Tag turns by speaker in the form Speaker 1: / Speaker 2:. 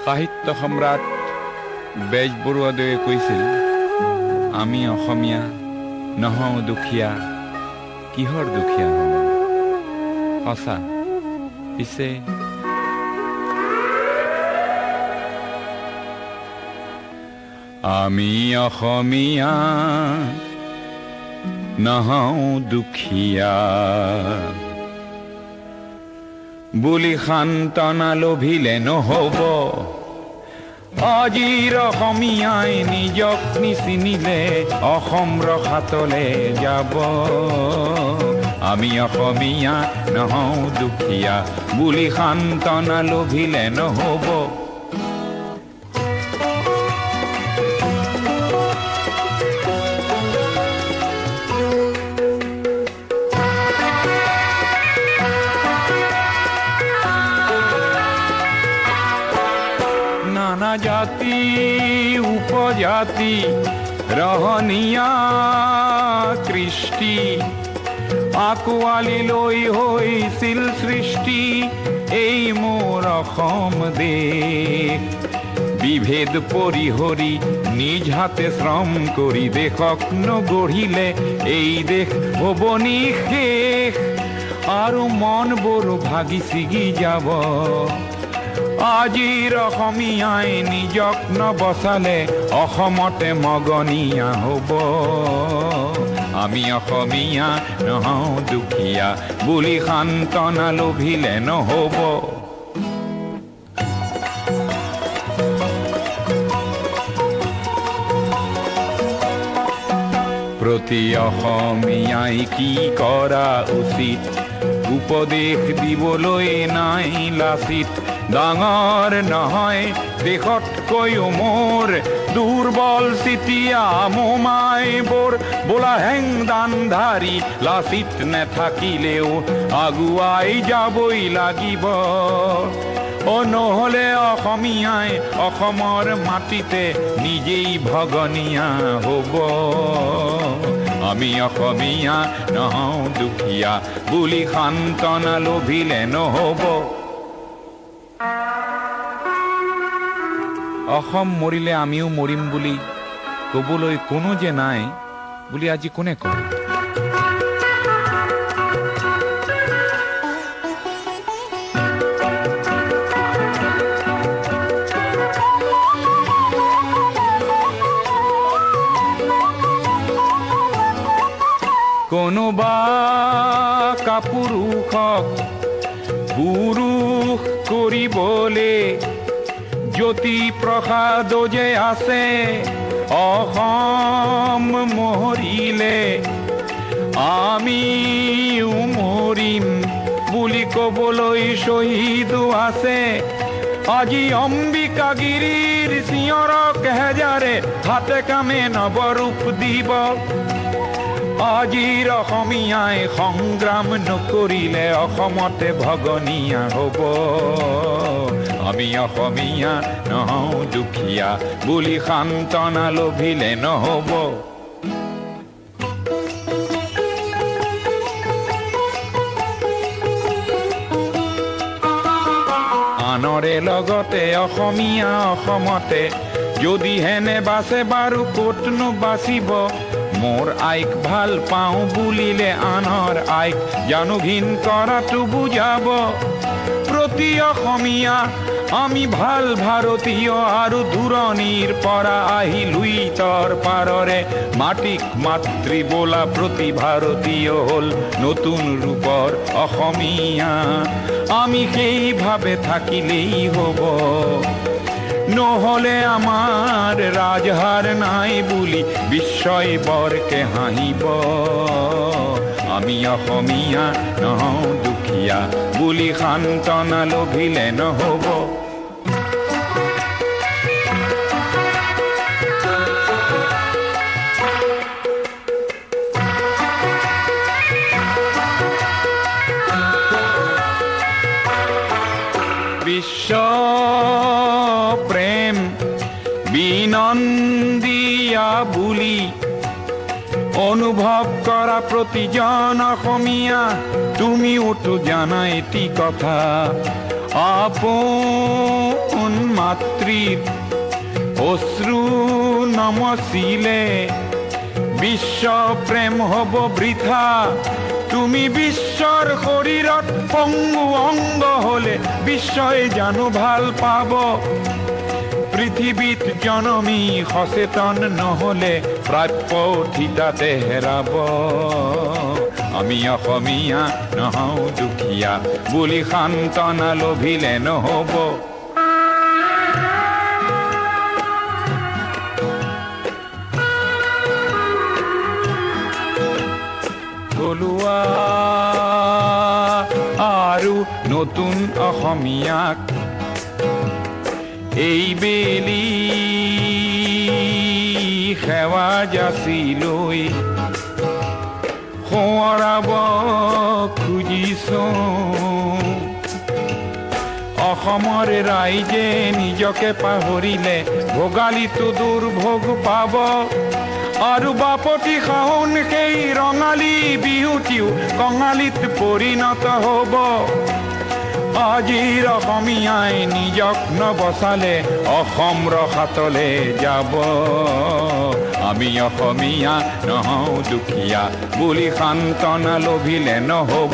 Speaker 1: সাহিত্য সম্ৰাট বেজবৰুৱাদেৱে কৈছিল, আমি অসমীয়া নহওঁ দুখীয়া, কিহৰ দুখীয়া হওঁ? সঁচা। পিছে আমি অসমীয়া নহওঁ দুখীয়া বুলি সান্তনা লভিলে নহব। আজিৰ অসমীয়াই নিজক নিচিনিলে অসম ৰসাতলে যাব। আমি অসমীয়া নহওঁ দুখীয়া বুলি সান্তনা লভিলে নহব। নানা জাতি উপজাতি ৰহনীয়া কৃষ্টি আকোৱালি লৈ হৈছিল সৃষ্টি এই মোৰ অসম দেশ। বিভেদ পৰিহৰি নিজ হাতে শ্ৰম কৰি দেশক নগঢ়িলে এই দেশ হ'ব নিশেষ আৰু মনবোৰ ভাগি ছিগি যাব। আজিৰ অসমীয়াই নিজক নবচালে অসমতে মগনীয়া হ'ব। আমি অসমীয়া নহওঁ দুখীয়া বুলি সান্তনা লভিলে নহব। প্ৰতি অসমীয়াই কি কৰা উচিত উপদেশ দিবলৈ নাই লাচিত। ডাঙৰ নহয় দেশতকৈও মোৰ দুৰ্বল চিতিয়া মোমাইবোৰ বোলা হেংদানধাৰী লাচিত নেথাকিলেও আগুৱাই যাবই লাগিব। নহ'লে অসমীয়াই অসমৰ মাটিতে নিজেই ভগনীয়া হ'ব। আমি অসমীয়া নহওঁ দুখীয়া বুলি সান্তনা লভিলে নহব। অসম মৰিলে আমিও মৰিম বুলি ক'বলৈ কোনো যে নাই বুলি আজি কোনে কয়? কোনোবা কাপুৰুষক পুৰুষ কৰিবলে জ্যোতি প্ৰসাদ যে আছে অসম মৰিলে আমিও মৰিম বুলি ক'বলৈ শ্বহীদো আছে। আজি অম্বিকাগিৰিৰ চিঞৰক হেজাৰে হাতে কামে নৱৰূপ দিব। আজিৰ অসমীয়াই সংগ্ৰাম নকৰিলে অসমতে ভগনীয়া হ'ব। আমি অসমীয়া নহওঁ দুখীয়া বুলি সান্তনা লভিলে নহব। আনৰে লগতে অসমীয়া অসমতে যদি হেনে বাচে বাৰু ক'তনো বাচিব। মোৰ আইক ভাল পাওঁ বুলিলে আনৰ আইক জানো ঘিণ কৰাটো বুজাব। প্ৰতি অসমীয়া আমি ভাল ভাৰতীয় আৰু দূৰণিৰ পৰা আহি লুইতৰ পাৰৰে মাটিক মাতৃ বোলা প্ৰতি ভাৰতীয় হ'ল নতুন ৰূপৰ অসমীয়া। আমি সেইভাৱে থাকিলেই হ'ব। নহ'লে আমাৰ ৰাজহাৰ নাই বুলি বিশ্বই বৰকে হাঁহিব। আমি অসমীয়া নহওঁ দুখীয়া বুলি সান্তনা লভিলে নহব। বিশ্ব প্ৰেম বিনন্দিয়া বুলি অনুভৱ কৰা প্ৰতিজন অসমীয়া তুমিওতো জানা এটি কথা আপন মাতৃৰ অশ্ৰু নমচিলে বিশ্ব প্ৰেম হ'ব বৃথা তুমি বিশ্বৰ শৰীৰত পংগু অংগ হলে বিশ্বই জানো ভাল পাব পৃথিৱীত জনমী সচেতন নহলে প্ৰাপ্য ঠিতাতে হেৰাব আমি অসমীয়া নহওঁ দুখীয়া বুলি সান্তনা লভিলে নহব থলুৱা আৰু নতুন অসমীয়াক এইবেলি সেৱা যাচিলৈ সোঁৱৰাব খুজিছো অসমৰ ৰাইজে নিজকে পাহৰিলে ভোগালীটো দুৰ্ভোগ পাব আৰু বাপতি শাওণ সেই ৰঙালী বিহুটিও কঙালীত পৰিণত হ'ব আজিৰ অসমীয়াই নিজক নবচালে অসম ৰসাতলে যাব আমি অসমীয়া নহওঁ দুখীয়া বুলি সান্তনা লভিলে নহব